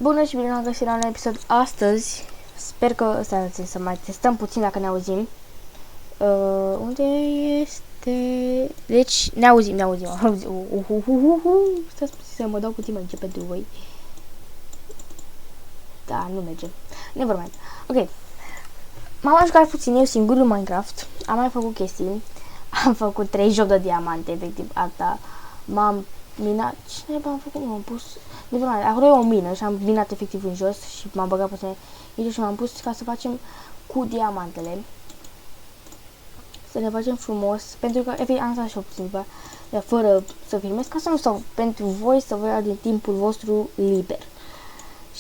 Bună și bine am găsit la un episod astăzi. Sper că să mai testăm puțin dacă ne auzim. Unde este? Deci ne auzim. Stați să mă dau puțin mai încet pentru voi. Da, nu merge. Nevermind. Ok. M-am jucat puțin eu singur în Minecraft. Am mai făcut chestii. Am făcut 3 joc de diamante, efectiv asta. M-am minat. Ce am făcut? M-am pus. Acolo e o mină și am minat efectiv în jos și m-am băgat puțin aici și m-am pus ca să facem cu diamantele. Să le facem frumos, pentru că efectiv am stat și puțin fără să filmez, ca să nu stau pentru voi, să vă ia din timpul vostru liber.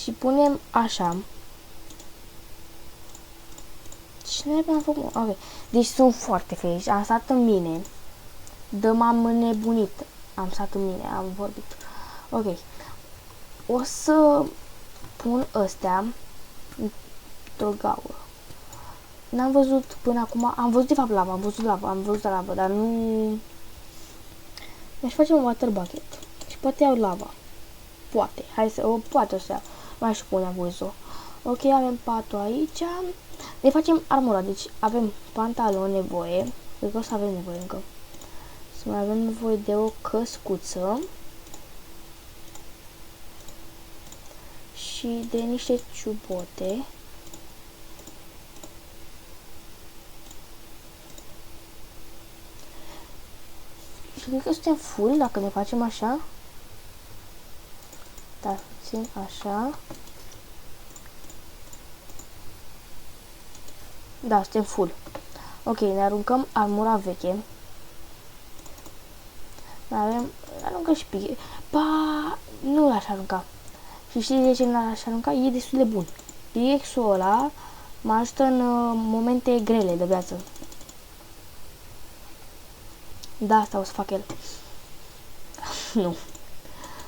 Și punem așa. Ce am făcut? Ok. Deci sunt foarte felici. Am stat în mine. M-am înnebunit. Am stat în mine, am vorbit. Ok. O să pun astea într-o gaură. N-am văzut până acum, am văzut de fapt lava, am văzut lava, dar nu... Mi-aș face un water bucket și poate iau lava. Poate, hai să, poate o să iau. Mai și pune, am văzut-o. Ok, avem patul aici. Ne facem armura, deci avem pantaloni nevoie, cred că o să avem nevoie încă. Să mai avem nevoie de o căscuță. Și de niște ciubote. Și cred că suntem full dacă ne facem așa. Da, țin așa. Da, suntem full. Ok, ne aruncăm armura veche. Aruncă și piche. Ba, nu l-aș arunca. Și știți de ce nu l-aș arunca? E destul de bun. Pixul ăla mă ajută în momente grele de viață. Da, asta o să fac el. Nu.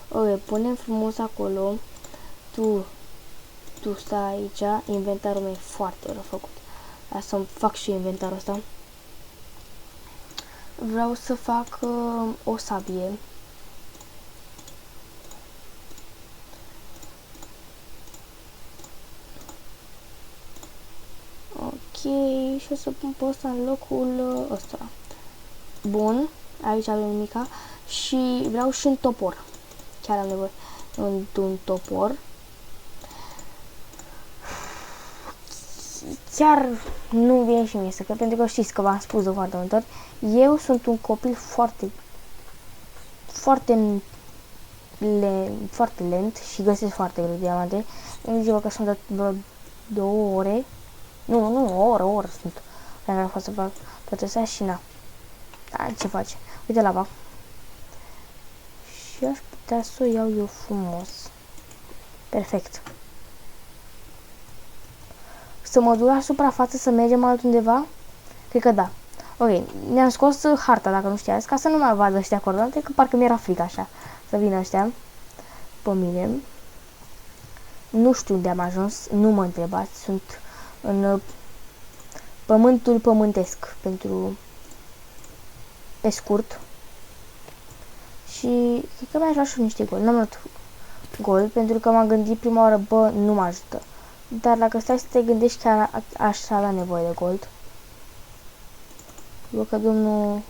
Ok, punem frumos acolo. Tu stai aici. Inventarul meu e foarte rău făcut. Hai să fac și inventarul ăsta. Vreau să fac o sabie. Ok, și o să pun pe ăsta în locul ăsta. Bun, aici avem nimica. Și vreau și un topor. Chiar am nevoie de un topor. Chiar nu vine și mie să cred, pentru că știți că v-am spus de foarte multe ori. Eu sunt un copil foarte lent și găsesc foarte greu diamante. Gândiți-vă că sunt de vreo 2 ore. Nu, o oră sunt. Pentru că să fac toate astea și na. Da, ce face? Uite lava. Și aș putea să o iau eu frumos. Perfect. Să mă duc la suprafață să mergem altundeva? Cred că da. Ok, ne-am scos harta, dacă nu știați, ca să nu mai vadă ăștia coordonate, că parcă mi-era frică așa. Să vină ăștia pe mine. Nu știu unde am ajuns, nu mă întrebați, sunt în pământul pământesc, pentru pe scurt. Și cred că mi-aș lua și niște gold. N-am luat gold, pentru că m-am gândit prima oară, bă, nu mă ajută. Dar dacă stai să te gândești, chiar aș avea nevoie de gold. Văd că domnul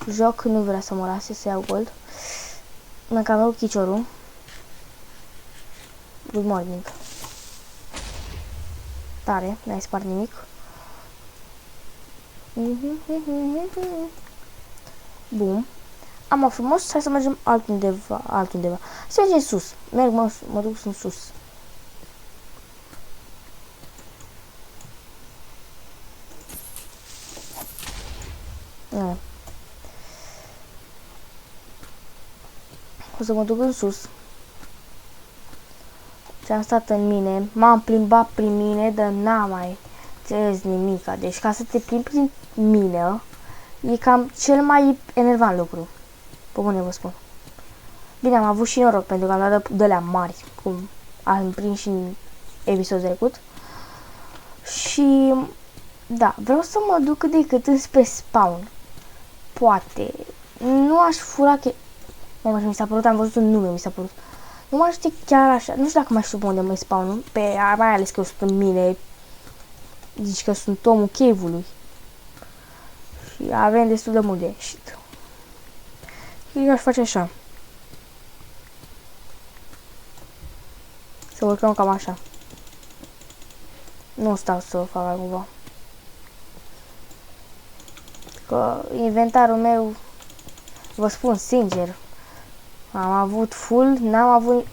joc nu vrea să mă lase să iau gold. Mi-am cam luat chiciorul. Good morning. Tare, n-ai spart nimic. Bun. Am frumos, hai să mergem altundeva. Să mergem sus. Mă duc în sus. O să mă duc în sus. Și-am stat în mine. M-am plimbat prin mine, dar n-am mai înțeles nimica. Deci ca să te plimbi prin mine, e cam cel mai enervant lucru. Pe bune vă spun. Bine, am avut și noroc, pentru că am dat de alea mari, cum am prins și în episodul trecut. Și da, vreau să mă duc cât de cât înspre spawn. Poate. Nu aș fura că... Mi s-a părut, am văzut un nume, mi s-a părut. Nu mai știu chiar așa. Nu știu dacă mai știu pe unde mai spawn. Mai ales că eu sunt în mine. Zici că sunt omul cave-ului. Și avem destul de mult de ieșit. Eu aș face așa. Să urcăm cam așa. Nu stau să fac altceva. Că inventarul meu, vă spun sincer, am avut full, n-am avut...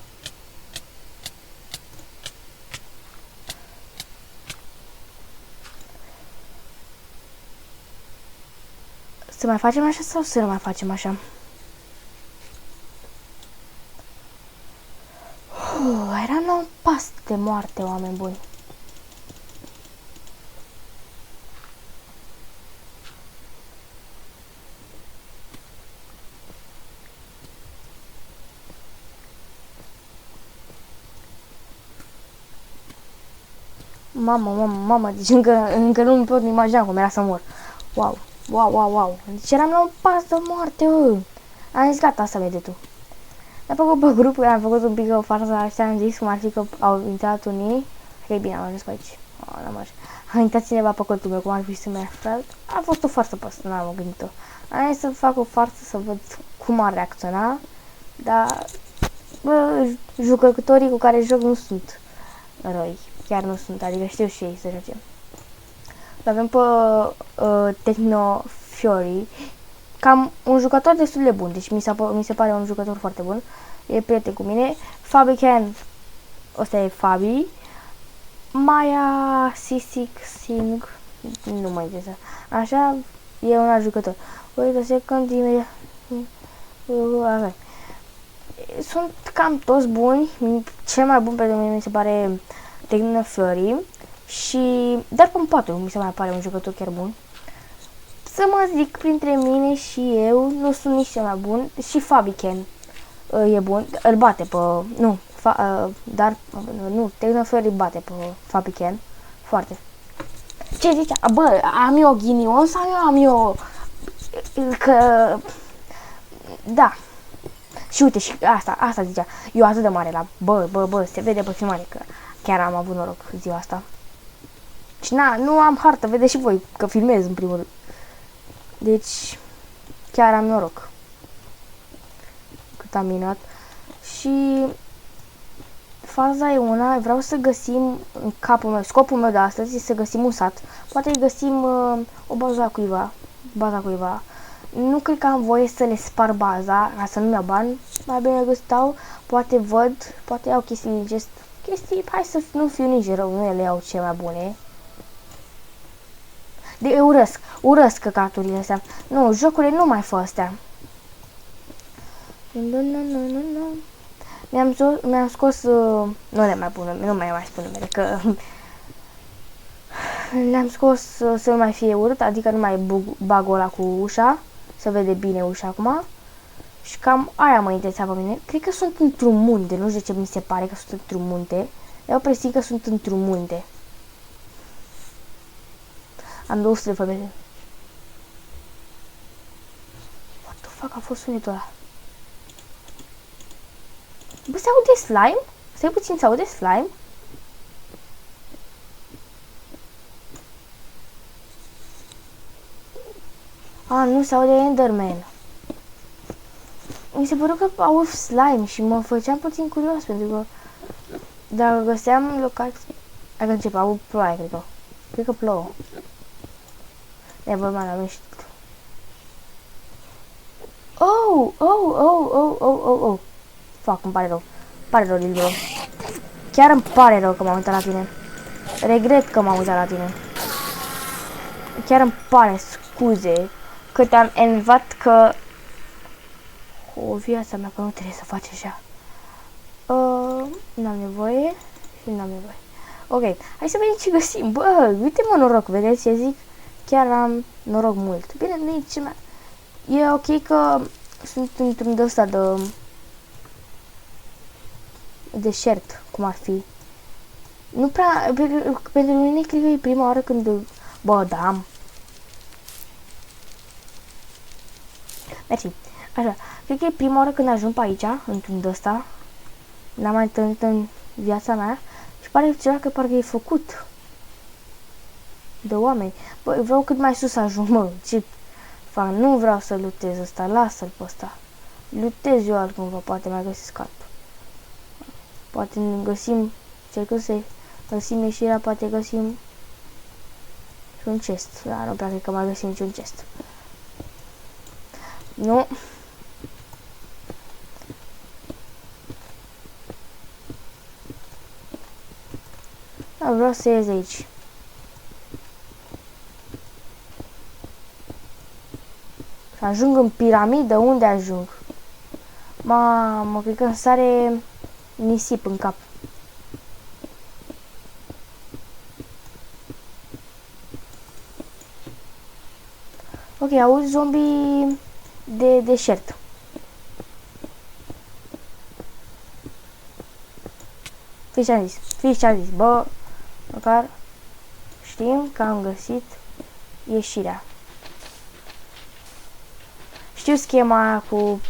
Să mai facem așa sau să nu mai facem așa? Eram la un pas de moarte, oameni buni. Mamă, deci încă nu-mi pot imagina cum era să mor. Wow. Deci eram la un pas de moarte, Am zis, gata, asta vede tu. Am făcut pe grupul, am făcut un pic o farsă așa, am zis cum ar fi că au intrat unii. Ok, bine, am ajuns pe aici. A intrat cineva pe contul meu, cum ar fi să mi-a aflat. A fost o farsă pe asta, n-am gândit-o. Am zis să fac o farsă să văd cum ar reacționa. Dar, jucătorii cu care joc nu sunt răi. Chiar nu sunt, adică știu și ei să joace. Avem pe Techno Fury, cam un jucător destul de bun, deci mi se pare un jucător foarte bun. E prieten cu mine. Fabican, ăsta e Fabi. Maya Sisic Sing, nu mai interesează. Așa, e un alt jucător. Uite, secund imediat. Sunt cam toți buni. Cel mai bun pentru mine mi se pare Techno Fury. Și dar pe 4 mi se mai pare un jucător chiar bun. Să mă zic, printre mine și eu nu sunt nici cel mai bun. Și Fabican e bun, îl bate pe... Nu, nu, Techno Fury bate pe Fabican. Foarte. Ce zicea? Bă, am eu ghinion sau am eu... Că... Da. Și uite, și asta zicea. Eu atât de mare la... Bă, se vede pe filmare că chiar am avut noroc ziua asta. Și nu am hartă, vedeți și voi că filmez în primul rând. Deci, chiar am noroc. Cât am minat. Și faza e una, vreau să găsim în capul meu, scopul meu de astăzi e să găsim un sat. Poate găsim o bază cuiva. Nu cred că am voie să le spar baza, ca să nu-mi iau bani. Mai bine că stau, poate văd, poate iau chestii, hai să nu fiu nici rău, nu le iau cele mai bune. De urăsc căcaturile astea. Nu, jocurile nu mai fă astea. Mi-am scos, nu mai spun numele, că le-am scos să nu mai fie urât, adică nu mai bag ăla cu ușa, să vede bine ușa acum. Și cam aia mă interesa pe mine. Cred că sunt într-un munte, nu știu ce mi se pare că sunt într-un munte. Eu presimt că sunt într-un munte. Am 200 de făbete. What the fuck a fost sunetul ăla? Bă, se aude slime? Stai puțin, se aude slime? Nu se aude Enderman. Mi se părea că aud slime și mă făceam puțin curios, pentru că dacă găseam locații... Dacă începe, aud ploaie, cred că. Cred că plouă. Nevermind, am ieșit. Oh. Fuck, îmi pare rău. Pare rău, Lilbro. Chiar îmi pare rău că m-am uitat la tine. Regret că m-am uitat la tine. Chiar îmi pare scuze că te-am enervat că... O viața mea că nu trebuie să faci așa. N-am nevoie și n-am nevoie. Ok, hai să vedem ce găsim. Bă, uite mă noroc, vedeți ce zic? Chiar am noroc mult. Bine, nu e ce mai... E ok că sunt într-un de ăsta de... deșert, cum ar fi. Nu prea... Pentru mine cred că e prima oară când... Bă, da, am. Mersi. Așa, cred că e prima oară când ajung pe aici, într-un de ăsta. N-am mai întâlnit în viața mea și pare ceva că parcă e făcut de oameni. Băi, vreau cât mai sus să ajung, mă, ce fac? Nu vreau să lutez ăsta, lasă-l pe ăsta. Lutez eu altcumva, poate mai găsesc altul. Poate găsim, încercăm să găsim ieșirea, poate găsim și un chest. Da, nu prea cred că mai găsim niciun chest. Nu. Da, vreau să ies de aici. Să ajung în piramidă, unde ajung? Mamă, cred că îmi sare nisip în cap. Ok, auzi zombie de deșert. Fiți ce-am zis, fiți ce-am zis, bă, măcar știm că am găsit ieșirea. Știu schema aia cu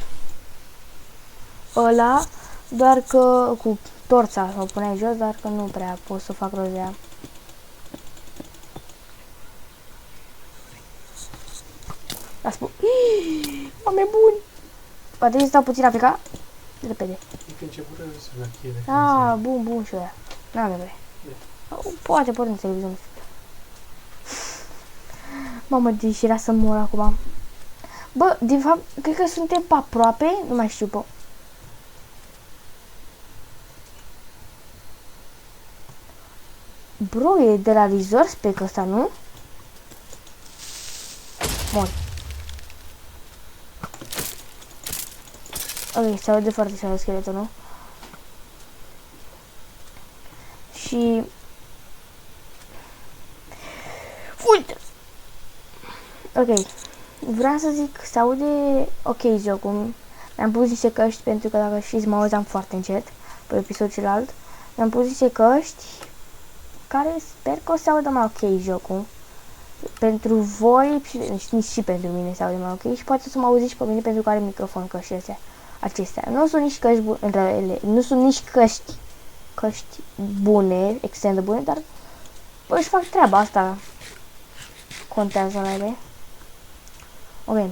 ăla, doar că cu torța o puneai jos, dar că nu prea pot să fac rost de ea. A spus, mame bun! Poate să stau puțin a pleca? Repede. E că început să la cheie. Ah, bun și ăia. N-am nevoie. Poate porni televizorul. Mamă, deci era să mor acum. Bă, de fapt, cred că suntem pe aproape, nu mai știu, bă. Bro, e de la Resort Spec ăsta, nu? Mor. Ok, se aude foarte tare scheletul, nu? Și... Uite! Ok. Vreau să zic, se aude ok jocul. Mi-am pus niște căști pentru că dacă știți mă auzeam foarte încet pe episodul celălalt. Mi-am pus niște căști care sper că o să audă mai ok jocul. Pentru voi și pentru mine se aude mai ok și poate o să mă auziți și pe mine pentru că are microfon căștile acestea. Nu sunt nici căști bune, nu sunt nici căști bune, extrem de bune, dar bă, își fac treaba asta. Contează la ele. Ok.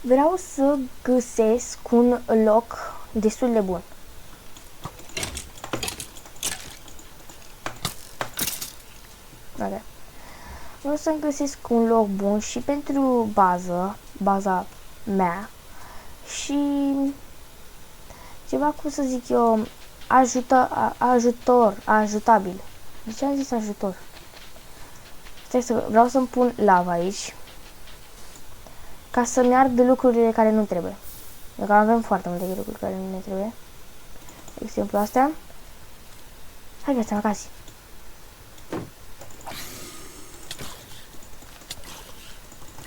Vreau să găsesc un loc destul de bun. Ok. Vreau să găsesc un loc bun și pentru baza mea și ceva, cum să zic eu, ajutabil. De ce am zis ajutor? Vreau să-mi pun lava aici ca să-mi ard lucrurile care nu trebuie. Pentru că avem foarte multe lucruri care nu ne trebuie. De exemplu astea. Hai că ți-am acasă.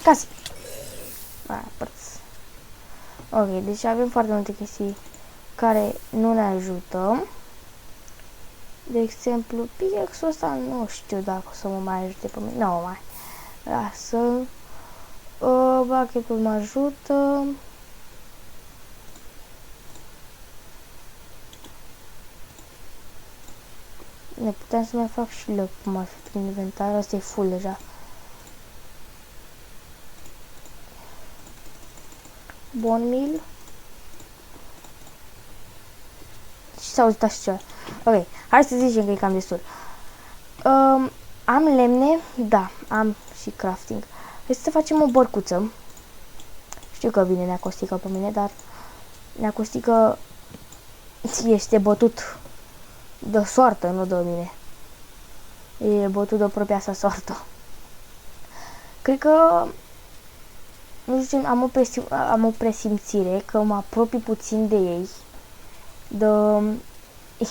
Casă. Părți. Ok, deci avem foarte multe chestii care nu ne ajută. De exemplu, pickaxe-ul ăsta nu știu dacă o să mă mai ajute pe mine. Nu mai. Lasă. Bucket-ul mă ajută. Ne puteam să mai fac și loc cum ar fi prin inventar. Asta e full deja. Bone meal. Și s-a auzit așa ceva. Ok, hai să zicem că e cam destul. Am lemne, da, am și crafting. Hai să facem o bărcuță. Știu că vine Neacostică pe mine, dar Neacostică este bătut de soartă, nu de mine. E bătut de propria sa soartă. Cred că, nu știu, am o presimțire că mă apropii puțin de ei. De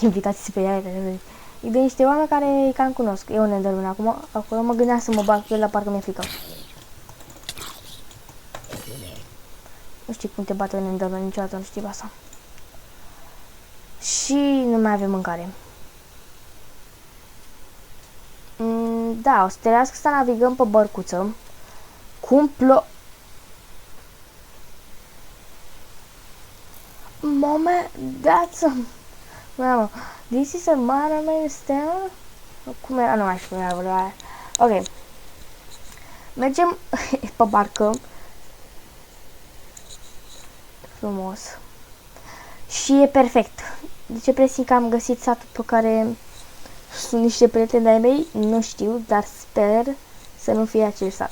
invitații pe ea. E de niște oameni care cam cunosc. Eu ne dorm acum. Acolo mă gândeam să mă bag pe el, la parcă mi-e frică. Nu știu cum te bate un Enderman, niciodată nu știu asta. Și nu mai avem mâncare. Da, o să trebuiască să navigăm pe bărcuță. Cum That's a... Mamă, this is a monument stone? Cum era? Nu mai știu cum era vorba aia. Ok. Mergem pe barcă. Frumos. Și e perfect. De ce presimt că am găsit satul pe care sunt niște prieteni de-ai mei? Nu știu, dar sper să nu fie acel sat.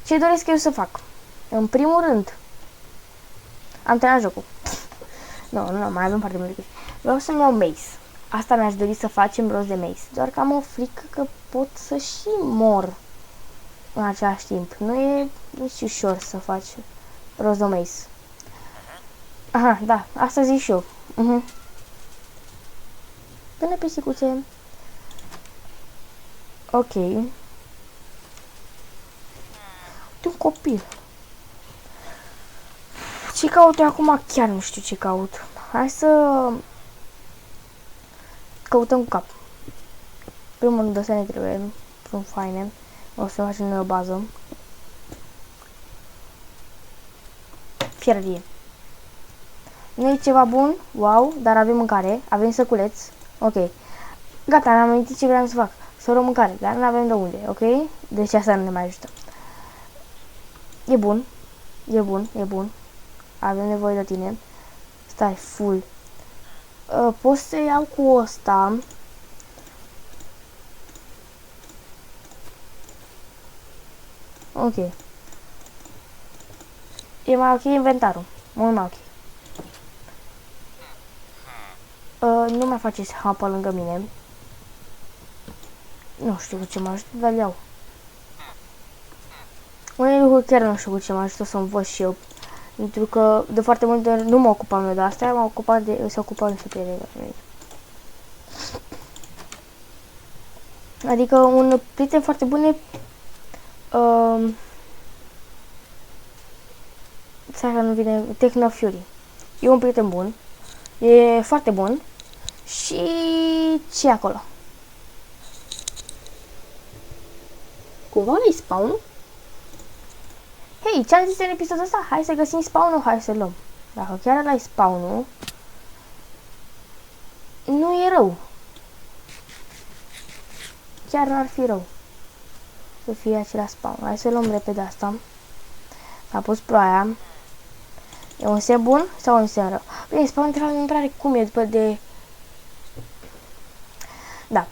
Ce doresc eu să fac? În primul rând, am terminat jocul. Nu, mai avem foarte multe chestii. Vreau să-mi iau mace. Asta mi-aș dori să facem rost de mace. Doar că am o frică că pot să și mor în același timp. Nu e nici ușor să faci rost de mace. Aha, da, asta zic și eu. Dă-ne pisicuțe. Ok. Uite un copil. Ce caut eu acum? Chiar nu știu ce caut. Hai să căutăm cu cap. Primul rând să ne trebuie. Sunt faine. O să facem noi o bază. Fierbie. Nu e ceva bun, wow, dar avem mâncare, avem săculeț, ok. Gata, mi-am amintit ce vreau să fac. Să luăm mâncare, dar nu avem de unde, ok? Deci asta nu ne mai ajută. E bun, e bun, e bun. Avem nevoie de tine. Stai, full. Pot să iau cu ăsta. Ok. E mai ok inventarul. Mult mai ok. Nu mai faceți hapă lângă mine. Nu știu cu ce mă ajută, dar iau. Unele lucruri chiar nu știu cu ce mă ajută să-mi văd și eu. Pentru că de foarte multe ori nu mă ocupam eu de astea, m-am ocupat de... se ocupau niște prieteni mei. Adică un prieten foarte bun e... Stai că nu vine... Techno Fury. E un prieten bun. E foarte bun. Și... ce acolo? Cumva nu-i spawn? Hei, ce-am zis în episodul ăsta? Hai să găsim spawn-ul, hai să luăm. Dacă chiar ăla-i spawn-ul, nu e rău. Chiar n-ar fi rău să fie acela spawn. Hai să luăm repede asta. A pus ploaia. E un semn bun sau un semn rău? Bine, spawn de fapt nu prea are cum e după de... Da.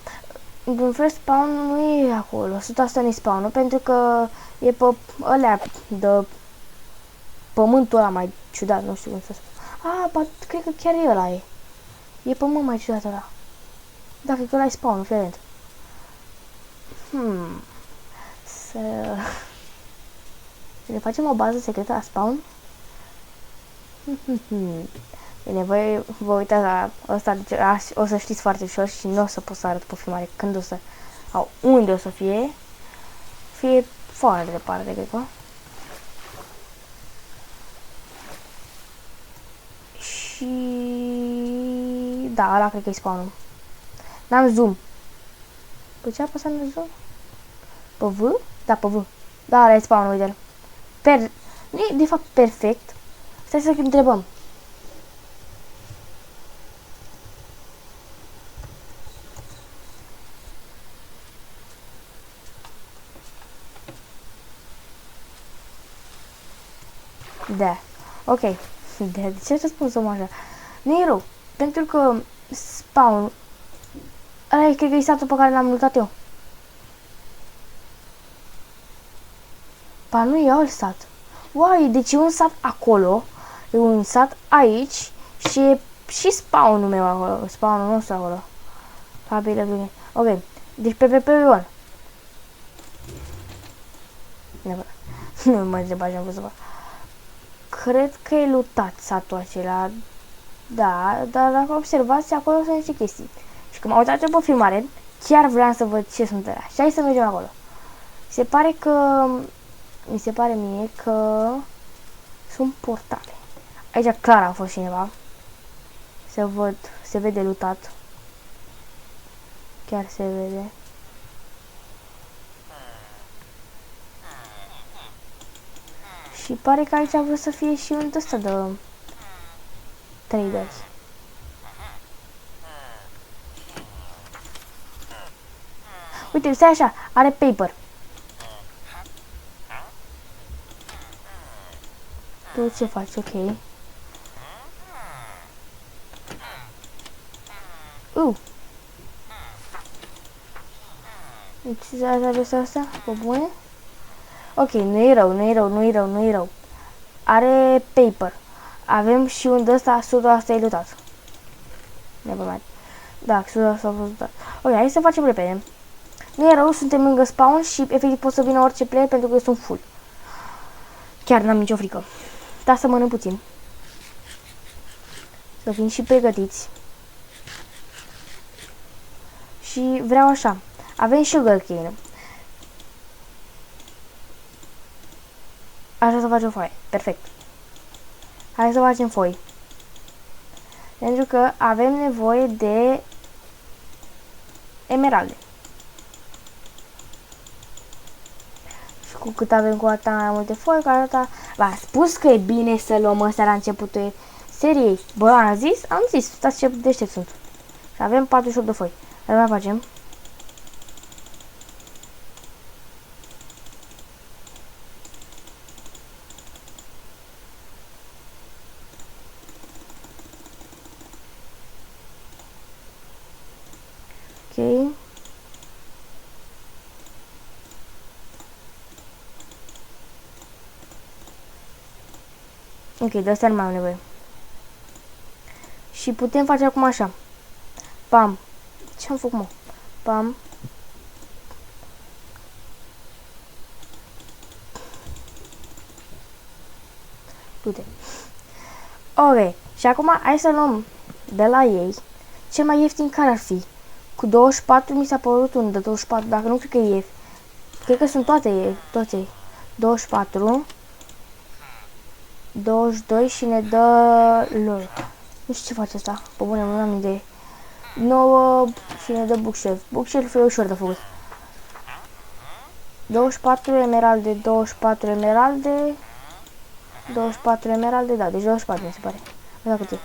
În fel spawn nu e acolo. 100% nu e spawn, pentru că e pe ălea de pământul ăla mai ciudat, nu știu cum să spun. Ah, ba, cred că chiar e ăla e. E pământ mai ciudat ăla. Da, cred că ăla e spawn, evident. Să ne facem o bază secretă a spawn? Bine, voi vă uitați la ăsta, deci o să știți foarte ușor și nu o să pot să arăt pe filmare când o să... sau unde o să fie. Fie foarte departe, cred că. Și... da, ăla cred că e spawn-ul. N-am zoom. Pe ce a apăsat în zoom? Pe V? Da, pe V. Da, ăla e spawn-ul, uite-l. Nu e de fapt perfect. Stai să întrebăm. Da. Ok. De ce răspunsăm așa? Nu e rău. Pentru că spawn... ăla e, cred că e satul pe care l-am luptat eu. Ba nu e alt sat. Uai, deci e un sat acolo. E un sat aici. Și e și spawn-ul meu acolo. Spawn-ul nostru acolo. Ok. Deci PvP-ul. Nu mă întreba ce am vrut să fac. Cred că e lootat satul acela. Da, dar dacă observați, acolo sunt niște chestii. Și când m-am uitat eu pe filmare, chiar vreau să văd ce sunt alea. Și hai să mergem acolo. Se pare că... mi se pare mie că... sunt portale. Aici clar a fost cineva. Se vede lootat. Chiar se vede. Și pare că aici a vrut să fie și un ăsta de traders. Uite, stai așa, are paper. Tu ce faci? Ok. Ce să asta? Pe bune? Ok, nu-i rău, nu-i rău, nu-i rău, nu-i rău. Are paper. Avem și un ăsta, 100% e lutat. Nevermind. Da, 100% a fost lutat. Ok, hai să facem repede. Nu e rău, suntem lângă spawn și efectiv pot să vină orice player pentru că eu sunt full. Chiar n-am nicio frică. Da, să mănânc puțin. Să fim și pregătiți. Și vreau așa. Avem sugarcane. Așa să facem foaie. Perfect. Hai să facem foi. Pentru că avem nevoie de emeralde. Și cu cât avem cu atâta mai multe foi, cu atâta... V-am spus că e bine să luăm astea la începutul seriei. Bă, am zis? Am zis. Stați ce deștept sunt. Și avem 48 de foi. Dar mai facem. Ok. Ok, de asta nu mai am nevoie. Și putem face acum așa. Pam. Ce-am făcut, mă? Pam. Du-te. Ok. Și acum hai să luăm de la ei. Cel mai ieftin care ar fi? Cu 24 mi s-a părut unul de 24. Dacă nu cred că e. Cred că sunt toate. 24. 22 și ne dă lor. Nu știu ce face asta. Pe bune, nu am idee. 9 și ne dă bookshelf. Bookshelf e ușor de făcut. 24 emeralde, 24 emeralde. 24 emeralde, da, deci 24 mi se pare. Nu știu cât e.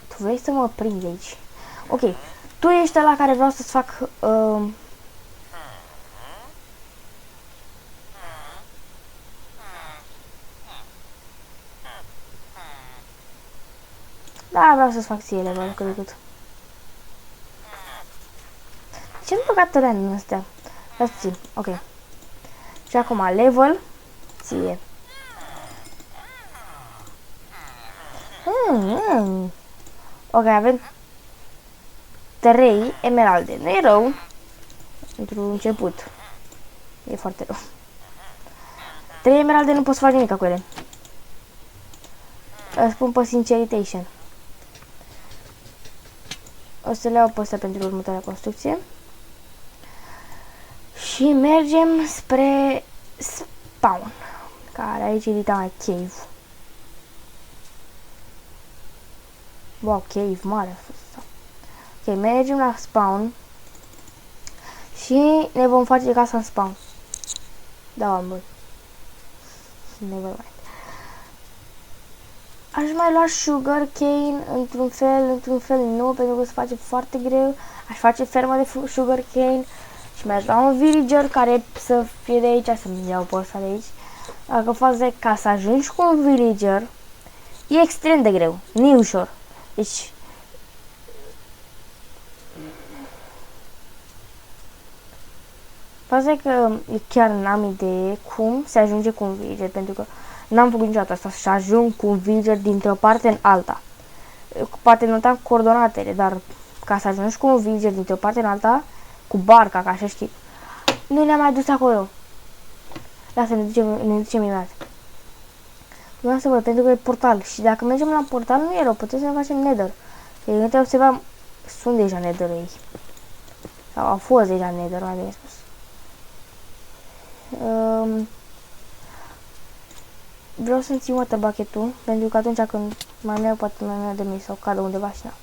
Tu vrei să mă prinzi aici? Ok. Tu ești ăla care vreau să-ți fac... Da, vreau să-ți fac ție level, cât de cât. Ce-mi băgat teren în astea? Las puțin, ok. Și acum level ție. Ok, avem 3 emeralde. Nu e rău. Pentru început. E foarte rău. 3 emeralde nu poți face nimic cu ele. Îți spun pe sinceritation. O să le iau pe astea pentru următoarea construcție. Și mergem spre spawn. Care aici e dita mai cave. Wow, cave mare a fost. Ok, mergem la spawn. Și ne vom face casa în spawn. Da, am bun. Nevermind. Aș mai lua sugar cane într-un fel nu, pentru că se face foarte greu. Aș face fermă de sugar cane și mi-aș lua un villager care să fie de aici, să-mi iau pe ăsta de aici. Dacă faci ca să ajungi cu un villager, e extrem de greu, nu e ușor. Deci, faza e că eu chiar n-am idee cum se ajunge cu un villager, pentru că n-am făcut niciodată asta, să ajung cu un villager dintr-o parte în alta. Poate notam coordonatele, dar ca să ajungi cu un villager dintr-o parte în alta, cu barca, ca așa știi. Nu ne-am mai dus acolo. Lasă, ne ducem imediat. Vreau să văd, pentru că e portal. Și dacă mergem la portal, nu e rău, putem să ne facem nether. Deci, ne observam, sunt deja nether ei. Sau au fost deja nether, mai bine spus. Vreau să-mi țin water bucket-ul, pentru că atunci când mai merg, poate mai merg de mine sau cadă undeva și na.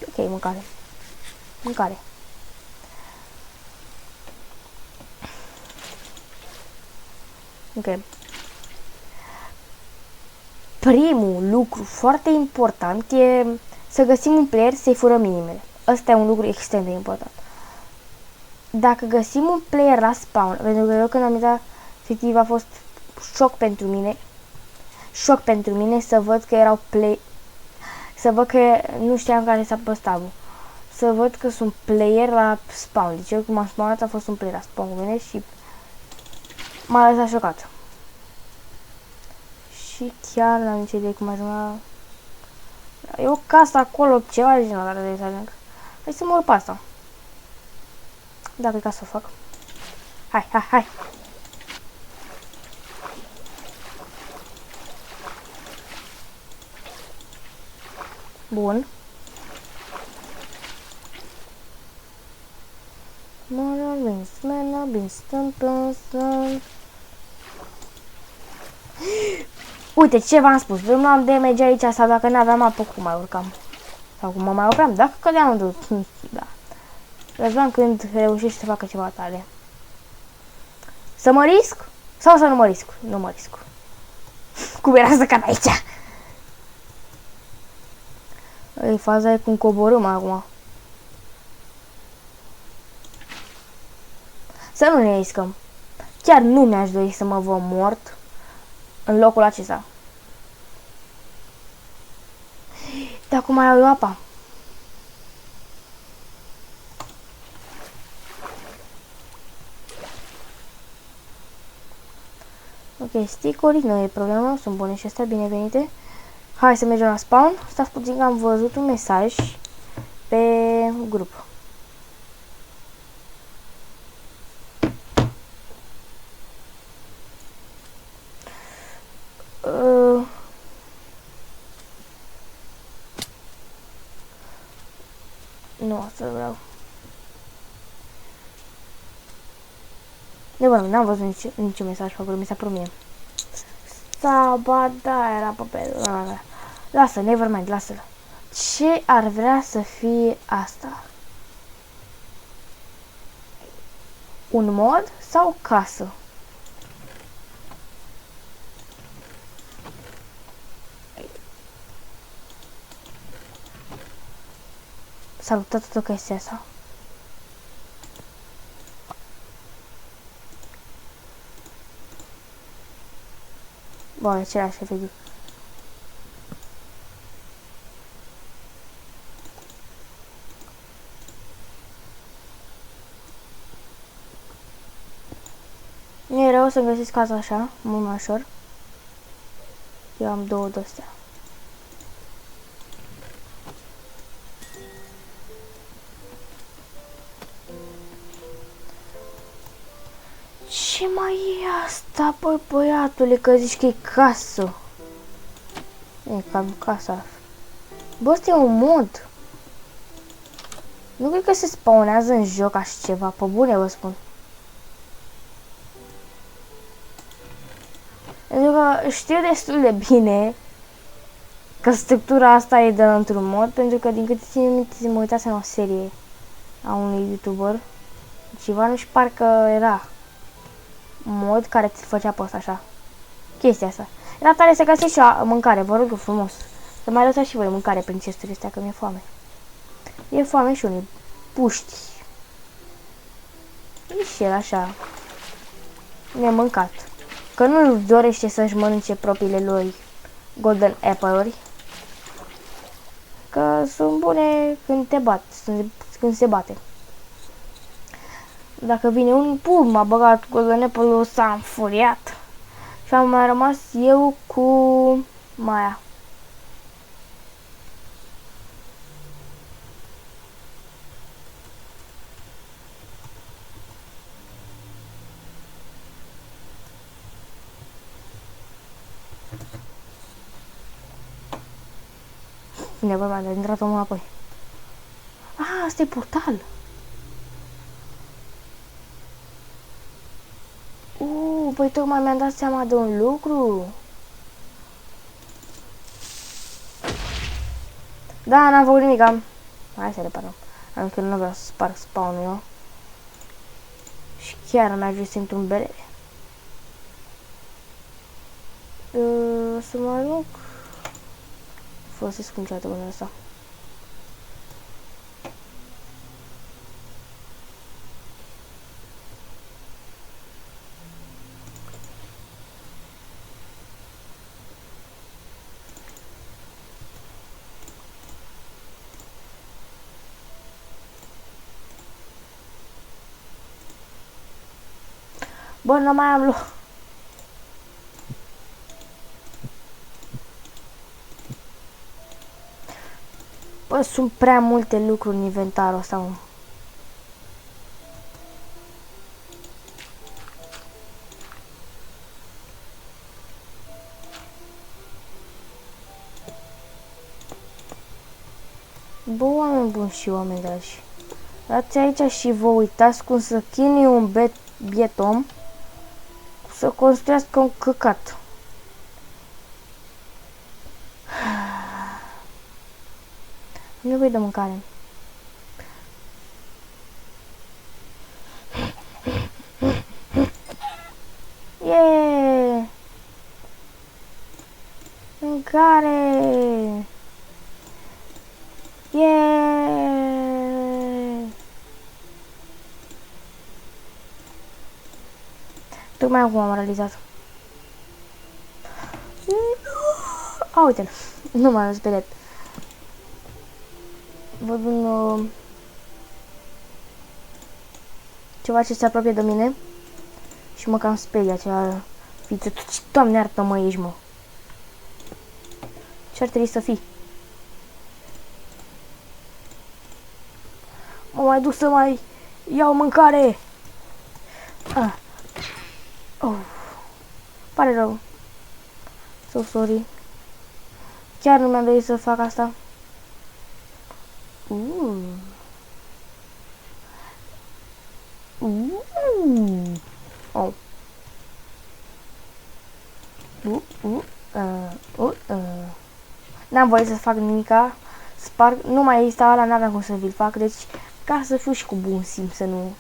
Ok, mâncare. Mâncare. Ok. primul lucru foarte important e să găsim un player să-i furăm minimele. Ăsta e un lucru extrem de important. Dacă găsim un player la spawn, pentru că eu când am intrat, efectiv a fost șoc pentru mine să văd că erau să văd că nu știam care s-a pus tabul. Să văd că sunt player la spawn. Deci eu când m-am spawnat a fost un player la spawn cu mine și m-a lăsat șocat. Și chiar n-am nicio idee cum ajung la... E o casă acolo, ceva de genul ăla de să ajung. Hai să mă urc pe asta. Da, cred că să o fac. Hai. Bun. Uite, ce v-am spus, nu am damage aici sau dacă n-aveam apă, cum mai urcam? Sau cum mă mai urcam? Dacă cădeam în da. Răzvan când reușești să facă ceva tare. Să mă risc? Sau să nu mă risc? Nu mă risc. Cum era să cad aici? Ei, faza e cum coborâm acum. Să nu ne riscăm. Chiar nu mi-aș dori să mă văd mort în locul acesta. Dar cum mai au eu apa? Ok, stick-uri, nu e problemă, sunt bune și astea, binevenite. Hai să mergem la spawn. Stați puțin că am văzut un mesaj pe grup. Nu, asta vreau. De bun, n-am văzut niciun mesaj pe grup, mi s-a părut mie. Sau, ba da, era pe lasă, nevermind, lasă-l. Ce ar vrea să fie asta? Un mod sau casă? Salutat tot chestia asta. Bă, e același efectiv. Nu e rău să găsiți casa așa, mult mai ușor. Eu am două de-astea. Ce mai e asta, băi, băiatule, că zici că e casă? E cam casa. Bă, ăsta e un mod. Nu cred că se spawnează în joc așa ceva, pe bune vă spun. Pentru că știu destul de bine că structura asta e de într-un mod, pentru că din câte țin minte mă uitasem la o serie a unui youtuber. Ceva nu-și parcă era un mod care ți făcea post așa. Chestia asta. Era tare să găsești și mâncare, vă rog eu frumos. Să mai lăsați și voi mâncare prin chesturi astea, că mi-e foame. E foame și unii puști. E și el așa. Mi-a mâncat. Că nu dorește să-și mănânce propriile lui golden apple-uri. Că sunt bune când te bat, când se bate. Dacă vine un pum, m-a băgat golden apple-ul, s-a înfuriat. Și am mai rămas eu cu Maia. Bine, bă, m-a intrat omul apoi. Ah, asta e portal. Păi tocmai mi-am dat seama de un lucru. Da, n-am făcut nimic, hai să reparăm. Adică nu vreau să sparg spawn-ul eu. Și chiar mi-a ajuns într-un bere. Să mă arunc folosesc niciodată bunul ăsta. Bă, nu mai am loc. Bă, sunt prea multe lucruri în inventarul ăsta, mă. Bă, oameni buni și oameni dragi. Dați aici și vă uitați cum să chinui un biet om să construiască un căcat. Am nevoie de mâncare. Yeah! Mâncare! Yeah! Tocmai acum am realizat. A, uite-l. Nu m-am speriat. Văd un... ceva ce se apropie de mine și mă cam sperie acea fiță. Doamne, iartă-mă, ești, mă. Ce ar trebui să fii? Mă mai duc să mai iau mâncare. Ah. Oh. Pare rău. So sorry. Chiar nu mi-am dorit să fac asta. Oh. N-am voie să fac nimica. Sparg. Nu mai exista ăla, n-aveam cum să vi-l fac. Deci, ca să fiu și cu bun simț, să nu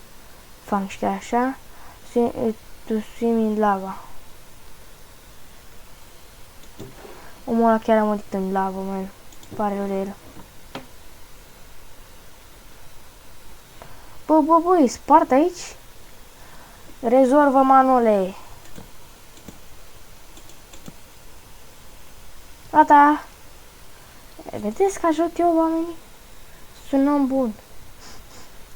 fac și așa. To swim in lava. Omul ăla chiar a murit în lavă, man. Pare rău de el. Bă, e spart aici? Rezolvă, Manole. Gata. Vedeți că ajut eu oamenii? Sunt om bun.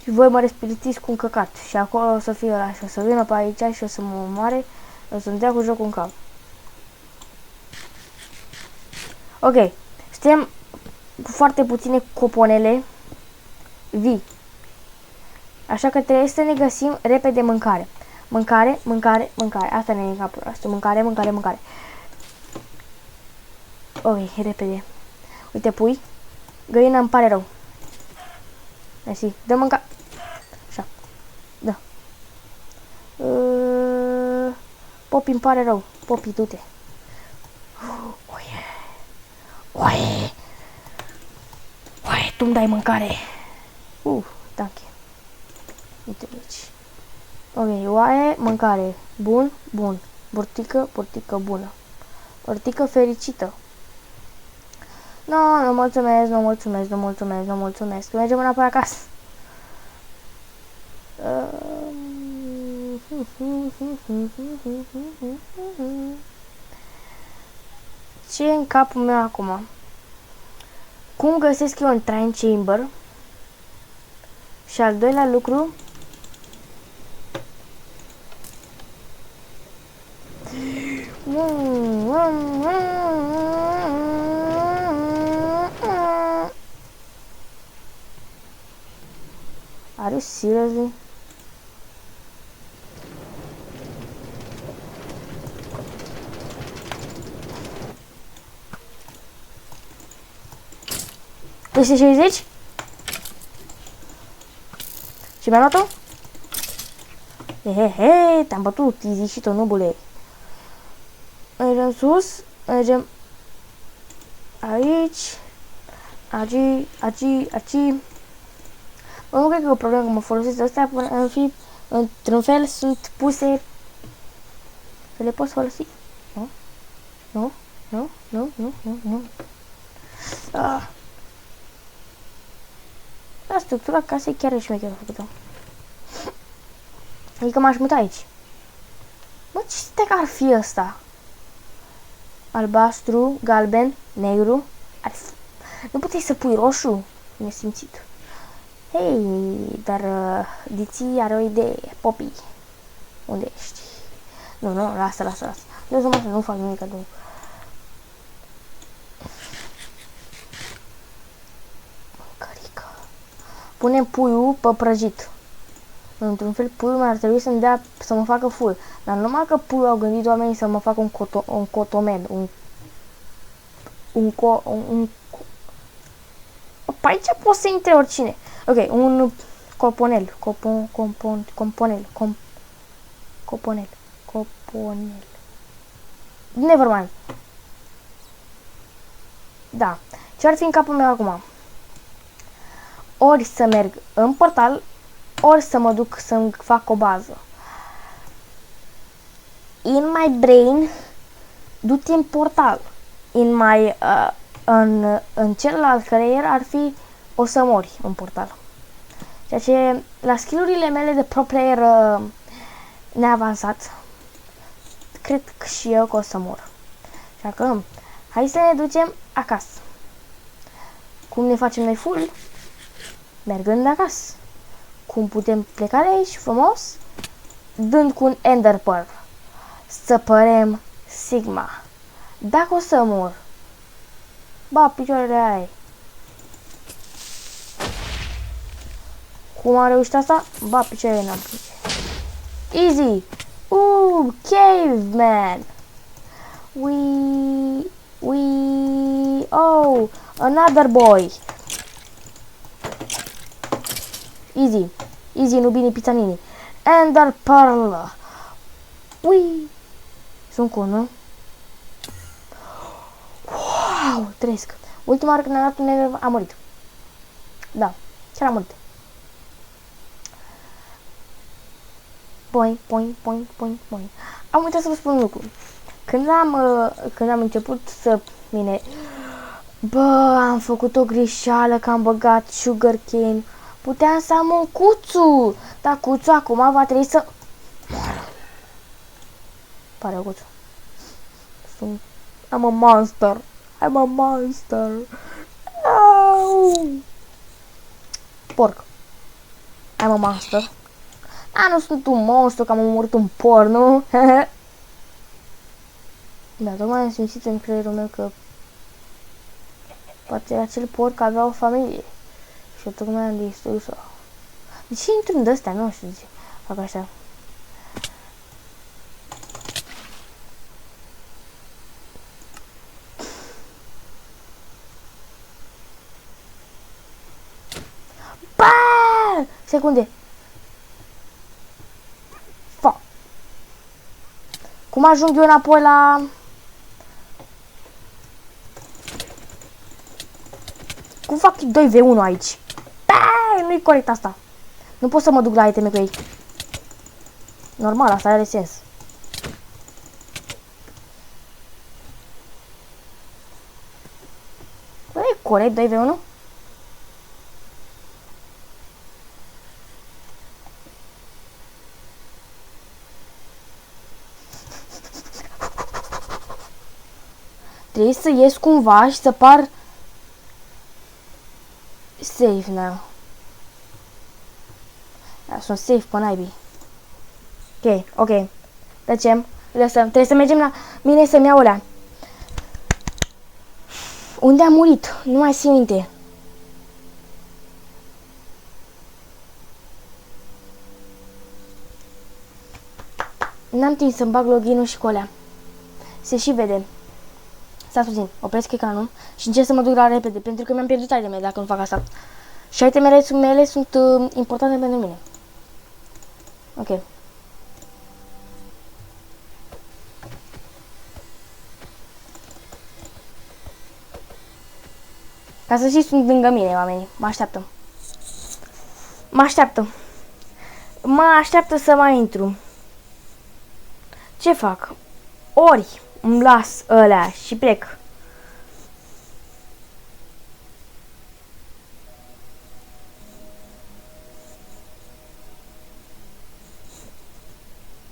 Și voi mă respiritiți cu un căcat. Și acolo o să fie ăla și o să vină pe aici și o să mă omoare. O să-mi dea cu jocul în cap. Ok. Suntem cu foarte puține coponele vii. Așa că trebuie să ne găsim repede mâncare. Mâncare. Asta ne e în capul nostru. Mâncare. Ok, repede. Uite, pui. Găina îmi pare rău. Mersi. Dă mânca. Așa. Da. Popi îmi pare rău. Popi, du-te. Oaie, tu-mi dai mâncare. Danke. Uite aici. Ok, oaie, mâncare. Bun. Burtică bună. Ortică fericită. Nu mulțumesc. Mergem înapoi acasă. Ce e în capul meu acum? Cum găsesc eu un train chamber? Și al doilea lucru, are you seriously? Peste 60? Și mi-a luat-o? He, te-am bătut, izișit-o, nubule. Mergem sus, mergem aici, aici. Bă, nu cred că e o problemă că mă folosesc de astea până într-un fel sunt puse să le poți folosi. Nu. Da, structura casei chiar e șmecheră făcută. Adică m-aș muta aici. Mă, ce stek ar fi ăsta? Albastru, galben, negru. Nu puteai să pui roșu? Nesimțit. Hei, dar Diții are o idee. Poppy. Unde ești? Nu, lasă. Nu fac nimic, nu. Cărică. Punem puiul pe prăjit. Într-un fel, puiul ar trebui să-mi dea, să mă facă full. Dar numai că puiul au gândit oamenii să mă facă un cotomel. Pe aici poate să intre oricine. Ok, un coponel. Nevermind. Da. Ce ar fi în capul meu acum? Ori să merg în portal, ori să mă duc să-mi fac o bază. In my brain, du-te în portal. În celălalt creier ar fi o să mori în portal. Ceea ce la skill-urile mele de pro player neavansat, cred că și eu că o să mor. Așa că, hai să ne ducem acasă. Cum ne facem noi full? Mergând acasă. Cum putem pleca de aici frumos? Dând cu un Ender Pearl. Să părem Sigma. Dacă o să mor, ba, picioarele ai. Cum am reușit asta? Ba, picioarele n-am pus. Easy. Caveman. Oh, another boy. Easy, nu bine pizzanini. Ender Pearl. Sunt cu, nu? Wow, trăiesc. Ultima oară când am dat un negru a murit. Da, chiar a murit. Boing. Am uitat să vă spun un lucru. Când am început să mine... Bă, am făcut o greșeală că am băgat sugarcane. Puteam să am un cuțu. Dar cuțu acum va trebui să... Pare cuțu. I'm a monster. No! Porc. I'm a monster. Nu sunt un monstru, că am omorât un porc, nu? Da, tocmai am simțit în creierul meu că poate acel porc avea o familie. Și eu tocmai am distrus-o. De ce intru în de-astea? Nu știu de ce fac așa. Secunde. Cum ajung eu înapoi la... Cum fac 2v1 aici? Nu-i corect asta. Nu pot să mă duc la iteme cu ei. Normal, asta are sens. Nu e corect 2v1? Trebuie să ies cumva și să par safe now. Da, sunt safe pe naibii. Ok. Tăcem. Lăsăm. Trebuie să mergem la mine să-mi iau alea. Unde am murit? Nu mai țin minte. N-am timp să-mi bag login-ul și cu alea. Se și vede. Stați puțin, opresc ecranul și încerc să mă duc la repede, pentru că mi-am pierdut itemele dacă nu fac asta. Și itemele mele sunt importante pentru mine. Ok. Ca să știți, sunt lângă mine, oamenii. Mă așteaptă să mai intru. Ce fac? Ori îmi las ălea și plec.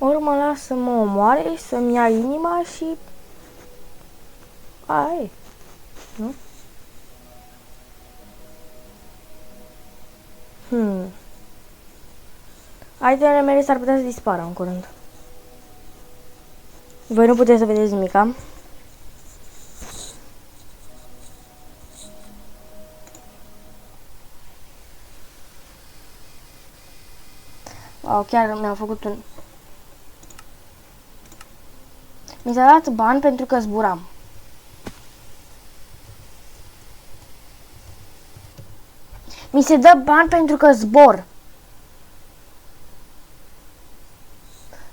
Ori mă las să mă omoare, să-mi ia inima și... Aia e. Nu? Itemele mele s-ar putea să dispară în curând. Voi nu puteți să vedeți nimica. Wow, chiar mi-au făcut un... Mi s-a dat bani pentru că zburam. Mi se dă bani pentru că zbor.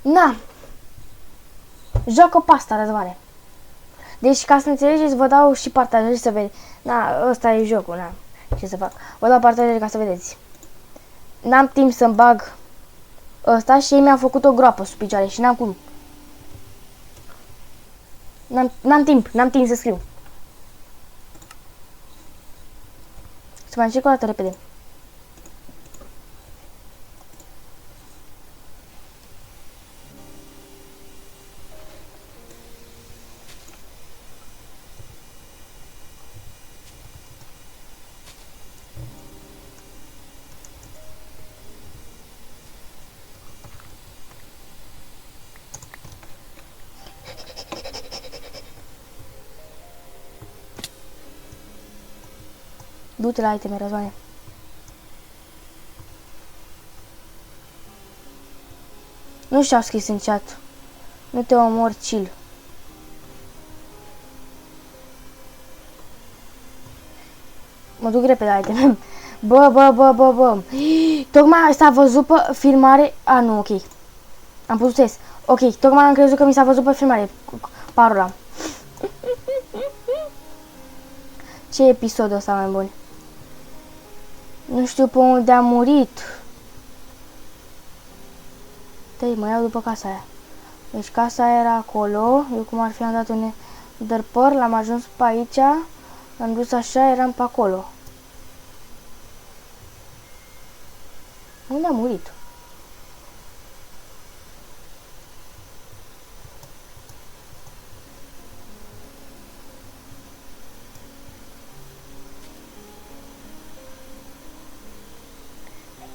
Na. Joacă pasta, Răzvane. Deci, ca să înțelegeți, vă dau și partajări să vedeți. Na, ăsta e jocul, na. Ce să fac? Vă dau partajări ca să vedeți. N-am timp să-mi bag ăsta și ei mi-au făcut o groapă sub picioare și n-am cum. N-am timp să scriu. Să mai încerc o dată repede. Du-te la iteme, Răzvane. Nu și-au scris în chat. Nu te omor, chill. Mă duc repede la iteme. Bă. Tocmai s-a văzut pe filmare... A, nu, ok. Am pus test. Ok, tocmai am crezut că mi s-a văzut pe filmare parola. Ce episodul ăsta mai bun? Nu știu pe unde a murit. Tăi, mă iau după casa aia. Deci casa aia era acolo. Eu cum ar fi am dat un dărpăr, l-am ajuns pe aici. L-am dus așa, eram pe acolo. Unde a murit?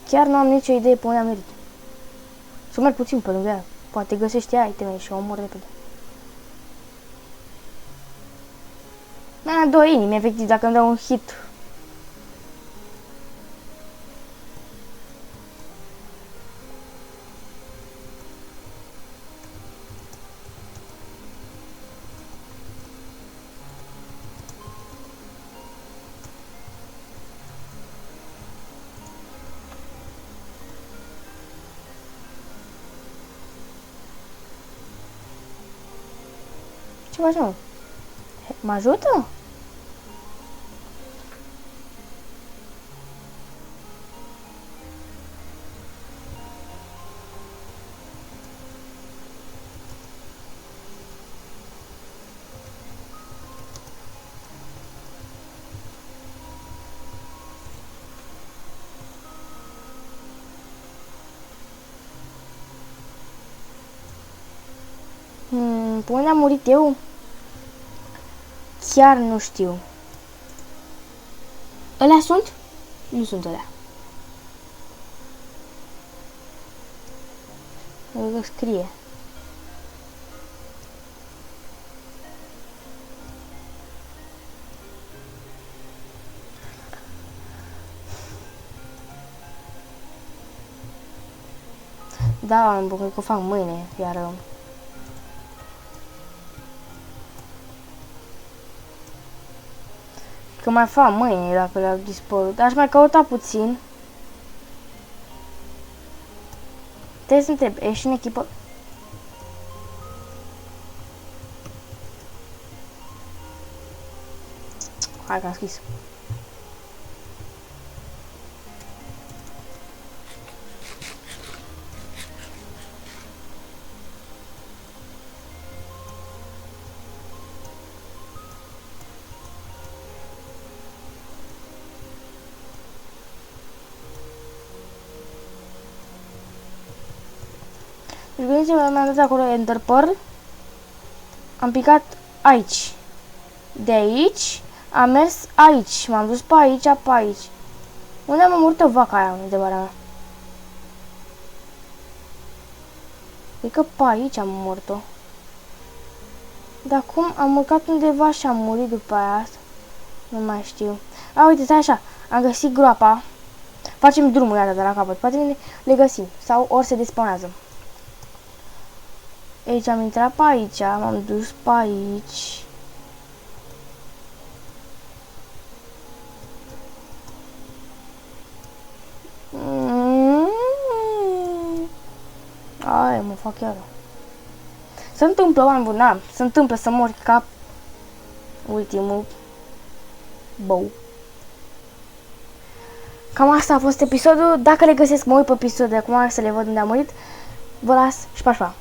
Chiar nu am nicio idee pe unde am murit. Să merg puțin pe lângă ea. Poate găsește iteme și o omor repede. Două inimi, efectiv, dacă îmi dau un hit. Ce faci, mă? Mă ajută? Pe unde am murit eu? Chiar nu știu. Ălea sunt? Nu sunt ălea. Văd că scrie. Da, am bucurit că o fac mâine, iar... Că mai fac mâine dacă le-au dispărut. Aș mai căuta puțin. Trebuie să întreb, ești în echipă? Hai că am scris. bineînțeles, mi-am dat acolo Ender Pearl. Am picat aici. De aici am mers aici. M-am dus pe aici, pe aici. Unde am omorât vaca aia, întrebarea mea? Cred că pe aici am omorât-o. Dar cum am urcat undeva și am murit după aia? Nu mai știu. A, uite, stai așa. Am găsit groapa. Facem drumul iată de la capăt. Poate le găsim. Sau ori se despawnează. Aici am intrat pe aici. M-am dus pe aici. Ai, mă fac chiar. Se întâmplă, oameni buni, da. Se întâmplă să mor ca ultimul bou. Cam asta a fost episodul. Dacă le găsesc, mă uit pe episod de acum să le văd unde am murit. Vă las și pa, pa!